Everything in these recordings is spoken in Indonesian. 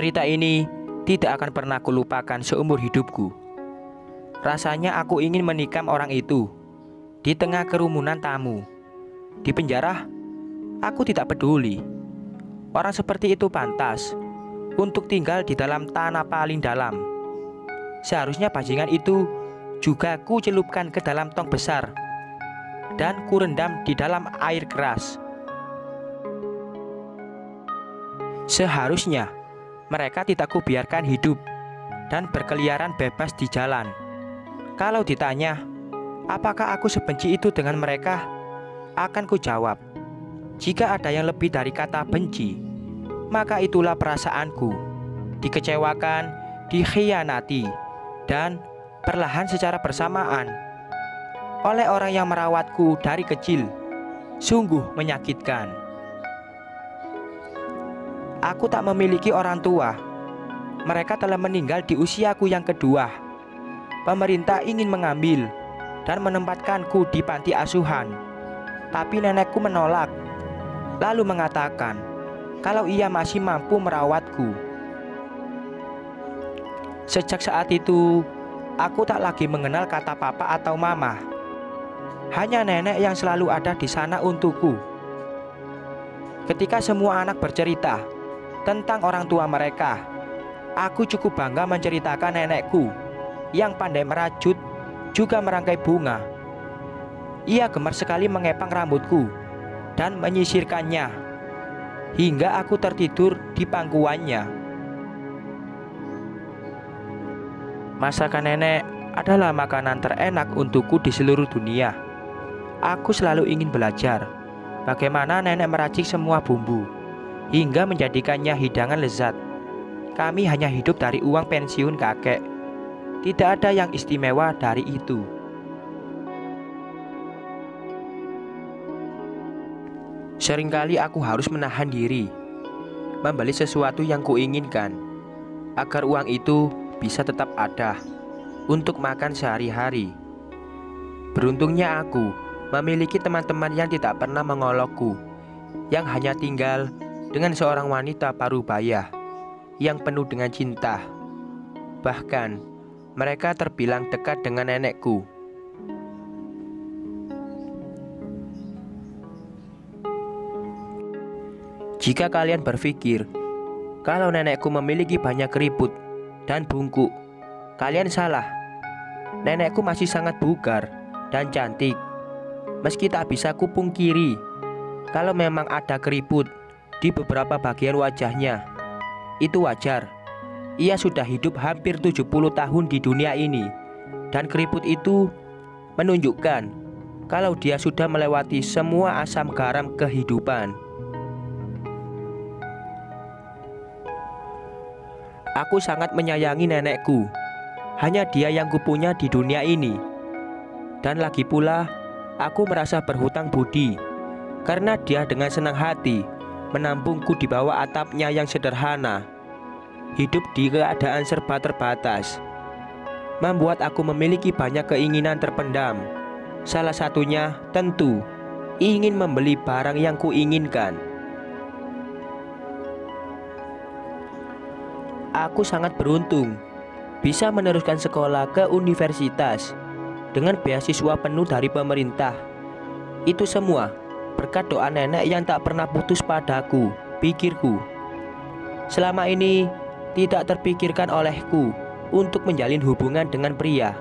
Cerita ini tidak akan pernah kulupakan seumur hidupku. Rasanya aku ingin menikam orang itu di tengah kerumunan tamu. Di penjara, aku tidak peduli. Orang seperti itu pantas untuk tinggal di dalam tanah paling dalam. Seharusnya bajingan itu juga ku celupkan ke dalam tong besar dan ku rendam di dalam air keras. Seharusnya mereka tidak kubiarkan hidup dan berkeliaran bebas di jalan. Kalau ditanya, apakah aku sebenci itu dengan mereka? Akan ku jawab, jika ada yang lebih dari kata benci, maka itulah perasaanku. Dikecewakan, dikhianati, dan perlahan secara bersamaan oleh orang yang merawatku dari kecil. Sungguh menyakitkan. Aku tak memiliki orang tua. Mereka telah meninggal di usiaku yang kedua. Pemerintah ingin mengambil dan menempatkanku di panti asuhan, tapi nenekku menolak, lalu mengatakan kalau ia masih mampu merawatku. Sejak saat itu, aku tak lagi mengenal kata papa atau mama. Hanya nenek yang selalu ada di sana untukku. Ketika semua anak bercerita tentang orang tua mereka, aku cukup bangga menceritakan nenekku yang pandai merajut, juga merangkai bunga. Ia gemar sekali mengepang rambutku dan menyisirkannya hingga aku tertidur di pangkuannya. Masakan nenek adalah makanan terenak untukku di seluruh dunia. Aku selalu ingin belajar bagaimana nenek meracik semua bumbu hingga menjadikannya hidangan lezat. Kami hanya hidup dari uang pensiun kakek. Tidak ada yang istimewa dari itu. Seringkali aku harus menahan diri membeli sesuatu yang kuinginkan agar uang itu bisa tetap ada untuk makan sehari-hari. Beruntungnya aku memiliki teman-teman yang tidak pernah mengolokku, yang hanya tinggal dengan seorang wanita parubaya yang penuh dengan cinta. Bahkan mereka terbilang dekat dengan nenekku. Jika kalian berpikir kalau nenekku memiliki banyak keriput dan bungkuk, kalian salah. Nenekku masih sangat bugar dan cantik. Meski tak bisa kupungkiri kalau memang ada keriput di beberapa bagian wajahnya, itu wajar. Ia sudah hidup hampir 70 tahun di dunia ini, dan keriput itu menunjukkan kalau dia sudah melewati semua asam garam kehidupan. Aku sangat menyayangi nenekku. Hanya dia yang kupunya di dunia ini. Dan lagi pula, aku merasa berhutang budi karena dia dengan senang hati menampungku di bawah atapnya yang sederhana. Hidup di keadaan serba terbatas membuat aku memiliki banyak keinginan terpendam. Salah satunya tentu ingin membeli barang yang kuinginkan. Aku sangat beruntung bisa meneruskan sekolah ke universitas dengan beasiswa penuh dari pemerintah. Itu semua berkat doa nenek yang tak pernah putus padaku, pikirku. Selama ini tidak terpikirkan olehku untuk menjalin hubungan dengan pria,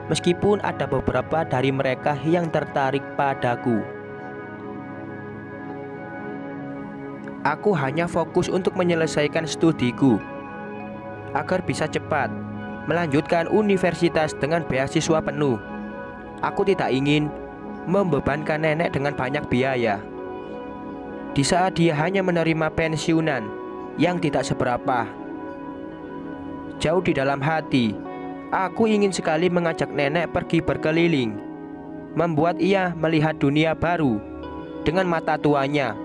meskipun ada beberapa dari mereka yang tertarik padaku. Aku hanya fokus untuk menyelesaikan studiku agar bisa cepat melanjutkan universitas dengan beasiswa penuh. Aku tidak ingin membebankan nenek dengan banyak biaya di saat dia hanya menerima pensiunan yang tidak seberapa. Jauh di dalam hati, aku ingin sekali mengajak nenek pergi berkeliling, membuat ia melihat dunia baru dengan mata tuanya.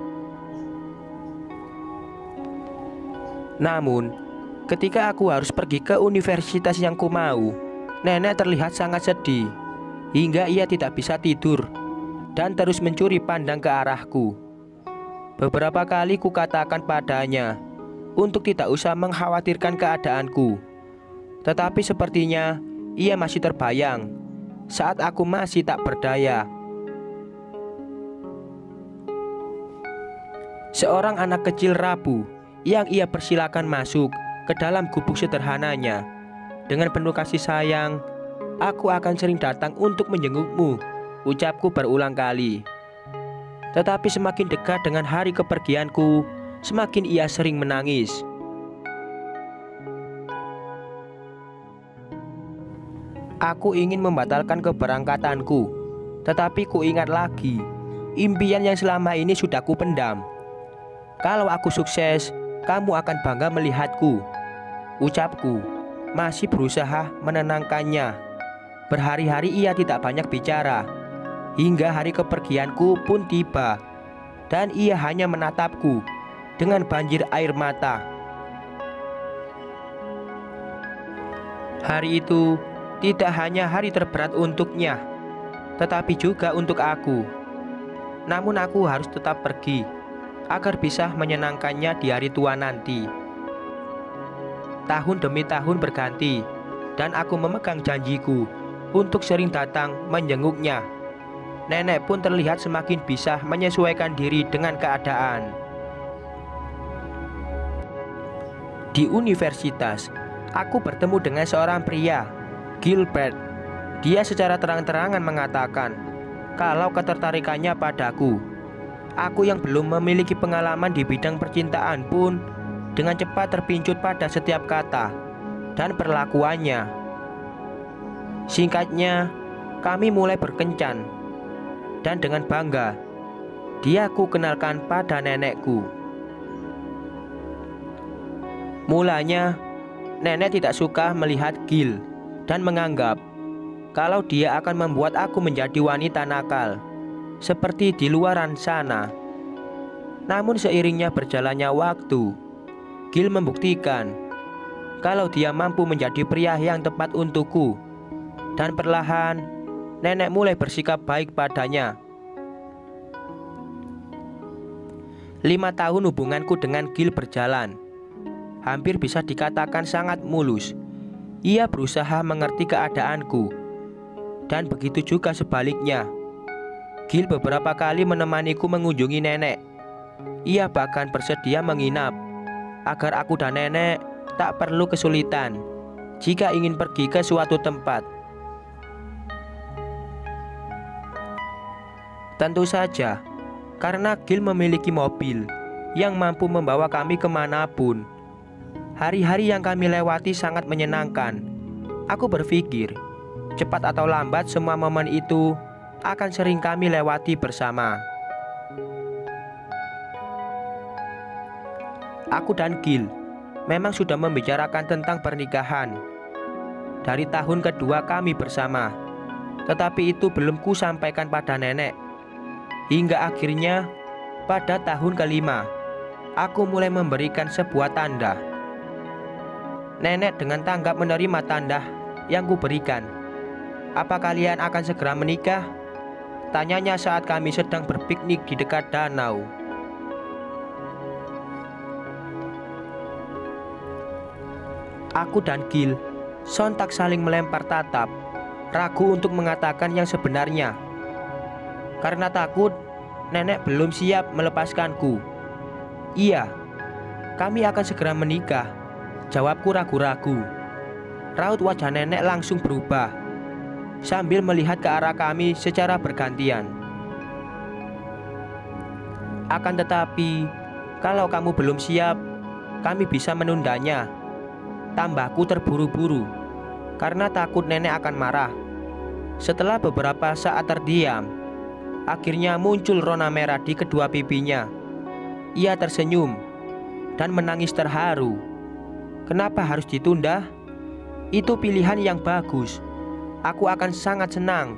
Namun, ketika aku harus pergi ke universitas yang ku mau, nenek terlihat sangat sedih hingga ia tidak bisa tidur dan terus mencuri pandang ke arahku. Beberapa kali kukatakan padanya untuk tidak usah mengkhawatirkan keadaanku. Tetapi sepertinya ia masih terbayang saat aku masih tak berdaya. Seorang anak kecil rapuh yang ia persilakan masuk ke dalam gubuk sederhananya. Dengan penuh kasih sayang, aku akan sering datang untuk menjengukmu, ucapku berulang kali. Tetapi semakin dekat dengan hari kepergianku, semakin ia sering menangis. Aku ingin membatalkan keberangkatanku, tetapi ku ingat lagi impian yang selama ini sudah ku pendam. Kalau aku sukses, kamu akan bangga melihatku, ucapku, masih berusaha menenangkannya. Berhari-hari ia tidak banyak bicara, hingga hari kepergianku pun tiba, dan ia hanya menatapku dengan banjir air mata. Hari itu tidak hanya hari terberat untuknya, tetapi juga untuk aku. Namun aku harus tetap pergi agar bisa menyenangkannya di hari tua nanti. Tahun demi tahun berganti, dan aku memegang janjiku untuk sering datang menjenguknya. Nenek pun terlihat semakin bisa menyesuaikan diri dengan keadaan. Di universitas, aku bertemu dengan seorang pria, Gilbert. Dia secara terang-terangan mengatakan kalau ketertarikannya padaku. Aku yang belum memiliki pengalaman di bidang percintaan pun dengan cepat terpincut pada setiap kata dan perlakuannya. Singkatnya, kami mulai berkencan, dan dengan bangga dia ku kenalkan pada nenekku. Mulanya, nenek tidak suka melihat Gil dan menganggap kalau dia akan membuat aku menjadi wanita nakal seperti di luaran sana. Namun seiringnya berjalannya waktu, Gil membuktikan kalau dia mampu menjadi pria yang tepat untukku. Dan perlahan nenek mulai bersikap baik padanya. 5 tahun hubunganku dengan Gil berjalan, hampir bisa dikatakan sangat mulus. Ia berusaha mengerti keadaanku, dan begitu juga sebaliknya. Gil beberapa kali menemaniku mengunjungi nenek. Ia bahkan bersedia menginap agar aku dan nenek tak perlu kesulitan jika ingin pergi ke suatu tempat. Tentu saja, karena Gil memiliki mobil yang mampu membawa kami kemanapun. Hari-hari yang kami lewati sangat menyenangkan. Aku berpikir, cepat atau lambat semua momen itu akan sering kami lewati bersama. Aku dan Gil memang sudah membicarakan tentang pernikahan dari tahun kedua kami bersama, tetapi itu belum ku sampaikan pada nenek. Hingga akhirnya pada tahun kelima, aku mulai memberikan sebuah tanda. Nenek dengan tanggap menerima tanda yang kuberikan. Apa kalian akan segera menikah? Tanyanya saat kami sedang berpiknik di dekat danau. Aku dan Gil sontak saling melempar tatap, ragu untuk mengatakan yang sebenarnya. Karena takut nenek belum siap melepaskanku. Iya, kami akan segera menikah, jawabku ragu-ragu. Raut wajah nenek langsung berubah sambil melihat ke arah kami secara bergantian. Akan tetapi, kalau kamu belum siap, kami bisa menundanya, tambahku terburu-buru karena takut nenek akan marah. Setelah beberapa saat terdiam, akhirnya muncul rona merah di kedua pipinya. Ia tersenyum dan menangis terharu. Kenapa harus ditunda? Itu pilihan yang bagus. Aku akan sangat senang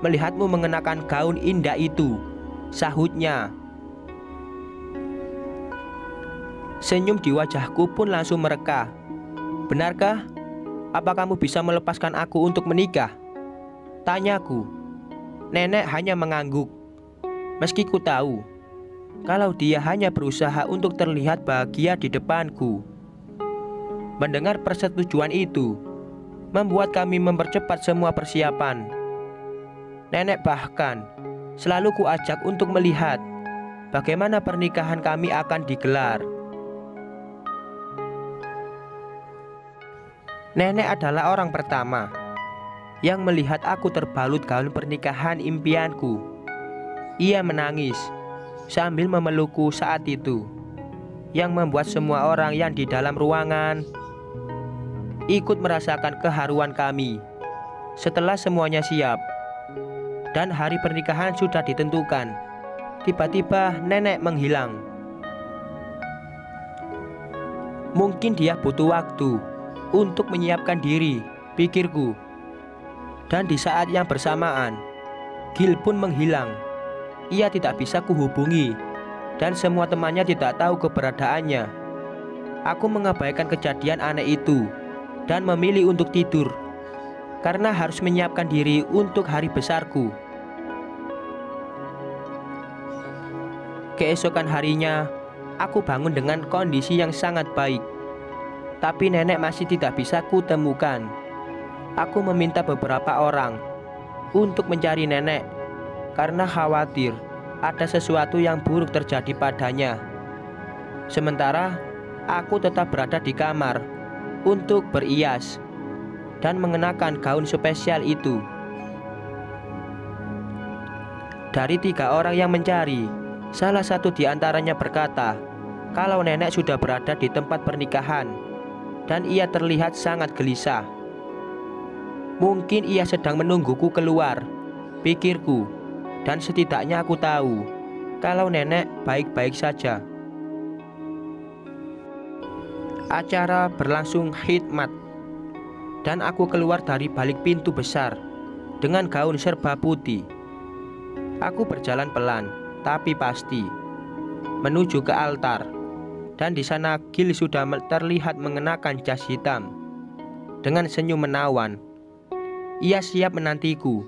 melihatmu mengenakan gaun indah itu, sahutnya. Senyum di wajahku pun langsung mereka. Benarkah? Apa kamu bisa melepaskan aku untuk menikah? Tanyaku. Nenek hanya mengangguk. Meski ku tahu kalau dia hanya berusaha untuk terlihat bahagia di depanku. Mendengar persetujuan itu membuat kami mempercepat semua persiapan. Nenek bahkan selalu kuajak untuk melihat bagaimana pernikahan kami akan digelar. Nenek adalah orang pertama yang melihat aku terbalut gaun pernikahan impianku. Ia menangis sambil memelukku saat itu, yang membuat semua orang yang di dalam ruangan ikut merasakan keharuan kami. Setelah semuanya siap dan hari pernikahan sudah ditentukan, tiba-tiba nenek menghilang. Mungkin dia butuh waktu untuk menyiapkan diri, pikirku. Dan di saat yang bersamaan, Gil pun menghilang. Ia tidak bisa kuhubungi, dan semua temannya tidak tahu keberadaannya. Aku mengabaikan kejadian aneh itu dan memilih untuk tidur, karena harus menyiapkan diri untuk hari besarku. Keesokan harinya, aku bangun dengan kondisi yang sangat baik. Tapi nenek masih tidak bisa kutemukan. Aku meminta beberapa orang untuk mencari nenek karena khawatir ada sesuatu yang buruk terjadi padanya. Sementara aku tetap berada di kamar untuk berias dan mengenakan gaun spesial itu. Dari 3 orang yang mencari, salah satu di antaranya berkata kalau nenek sudah berada di tempat pernikahan dan ia terlihat sangat gelisah. Mungkin ia sedang menungguku keluar, pikirku, dan setidaknya aku tahu kalau nenek baik-baik saja. Acara berlangsung khidmat dan aku keluar dari balik pintu besar dengan gaun serba putih. Aku berjalan pelan tapi pasti menuju ke altar. Dan di sana Gil sudah terlihat mengenakan jas hitam dengan senyum menawan. Ia siap menantiku.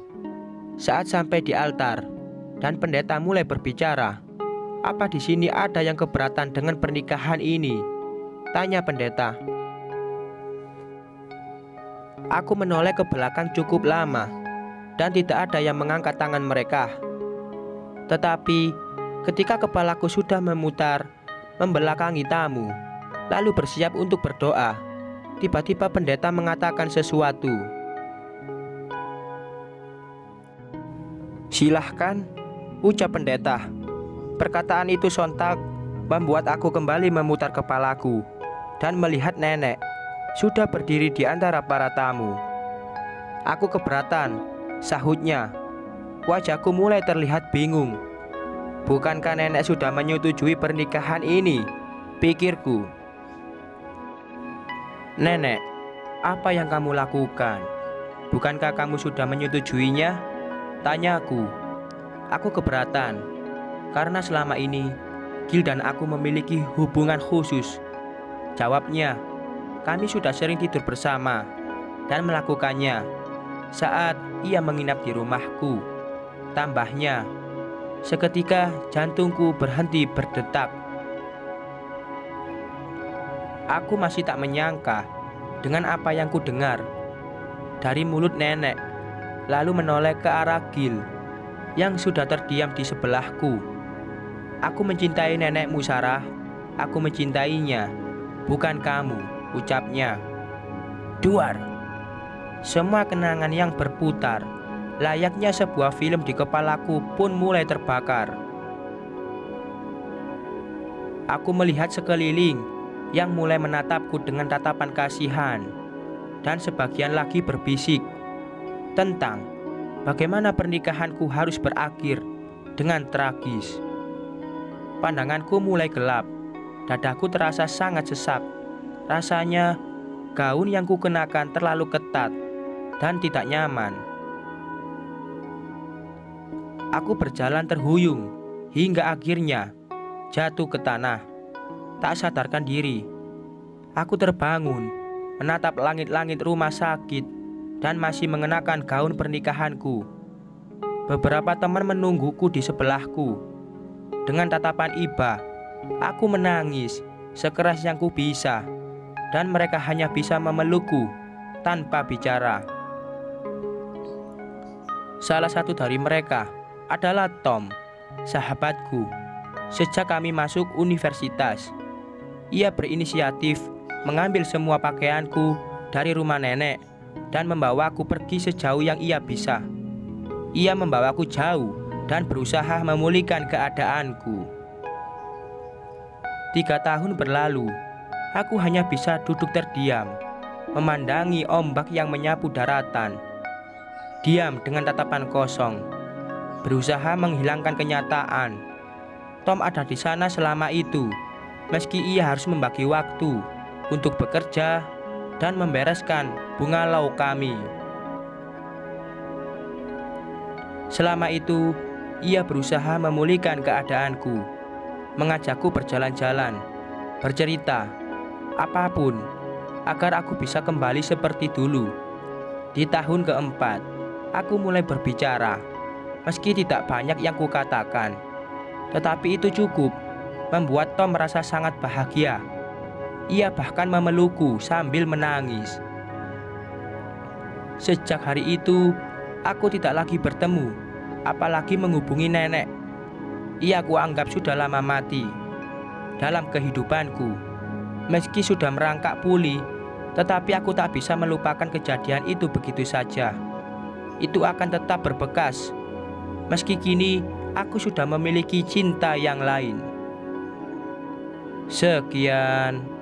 Saat sampai di altar dan pendeta mulai berbicara, "Apa di sini ada yang keberatan dengan pernikahan ini?" tanya pendeta. Aku menoleh ke belakang cukup lama dan tidak ada yang mengangkat tangan mereka. Tetapi ketika kepalaku sudah memutar membelakangi tamu, lalu bersiap untuk berdoa, tiba-tiba pendeta mengatakan sesuatu. "Silahkan," ucap pendeta. Perkataan itu sontak membuat aku kembali memutar kepalaku dan melihat nenek sudah berdiri di antara para tamu. "Aku keberatan," sahutnya. Wajahku mulai terlihat bingung. Bukankah nenek sudah menyetujui pernikahan ini? Pikirku. "Nenek, apa yang kamu lakukan? Bukankah kamu sudah menyetujuinya?" tanyaku. Aku keberatan, karena selama ini Gil dan aku memiliki hubungan khusus. Jawabnya, "Kami sudah sering tidur bersama dan melakukannya saat ia menginap di rumahku." Tambahnya, seketika jantungku berhenti berdetak. Aku masih tak menyangka dengan apa yang ku dengar dari mulut nenek, lalu menoleh ke arah Gil yang sudah terdiam di sebelahku. "Aku mencintai nenekmu, Sarah. Aku mencintainya, bukan kamu," ucapnya. Duar. Semua kenangan yang berputar layaknya sebuah film di kepalaku pun mulai terbakar. Aku melihat sekeliling yang mulai menatapku dengan tatapan kasihan, dan sebagian lagi berbisik tentang bagaimana pernikahanku harus berakhir dengan tragis. Pandanganku mulai gelap, dadaku terasa sangat sesak. Rasanya gaun yang kukenakan terlalu ketat dan tidak nyaman. Aku berjalan terhuyung hingga akhirnya jatuh ke tanah. Tak sadarkan diri, aku terbangun, menatap langit-langit rumah sakit dan masih mengenakan gaun pernikahanku. Beberapa teman menungguku di sebelahku. Dengan tatapan iba, aku menangis sekeras yang ku bisa, dan mereka hanya bisa memelukku tanpa bicara. Salah satu dari mereka adalah Tom, sahabatku. Sejak kami masuk universitas, ia berinisiatif mengambil semua pakaianku dari rumah nenek dan membawaku pergi sejauh yang ia bisa. Ia membawaku jauh dan berusaha memulihkan keadaanku. 3 tahun berlalu, aku hanya bisa duduk terdiam, memandangi ombak yang menyapu daratan. Diam dengan tatapan kosong, berusaha menghilangkan kenyataan. Tom ada di sana selama itu, meski ia harus membagi waktu untuk bekerja dan membereskan bungalau kami. Selama itu, ia berusaha memulihkan keadaanku, mengajakku berjalan-jalan, bercerita, apapun, agar aku bisa kembali seperti dulu. Di tahun keempat, aku mulai berbicara, meski tidak banyak yang kukatakan. Tetapi itu cukup membuat Tom merasa sangat bahagia. Ia bahkan memelukku sambil menangis. Sejak hari itu, aku tidak lagi bertemu, apalagi menghubungi nenek. Ia kuanggap sudah lama mati dalam kehidupanku. Meski sudah merangkak pulih, tetapi aku tak bisa melupakan kejadian itu begitu saja. Itu akan tetap berbekas, meski kini aku sudah memiliki cinta yang lain. Sekian.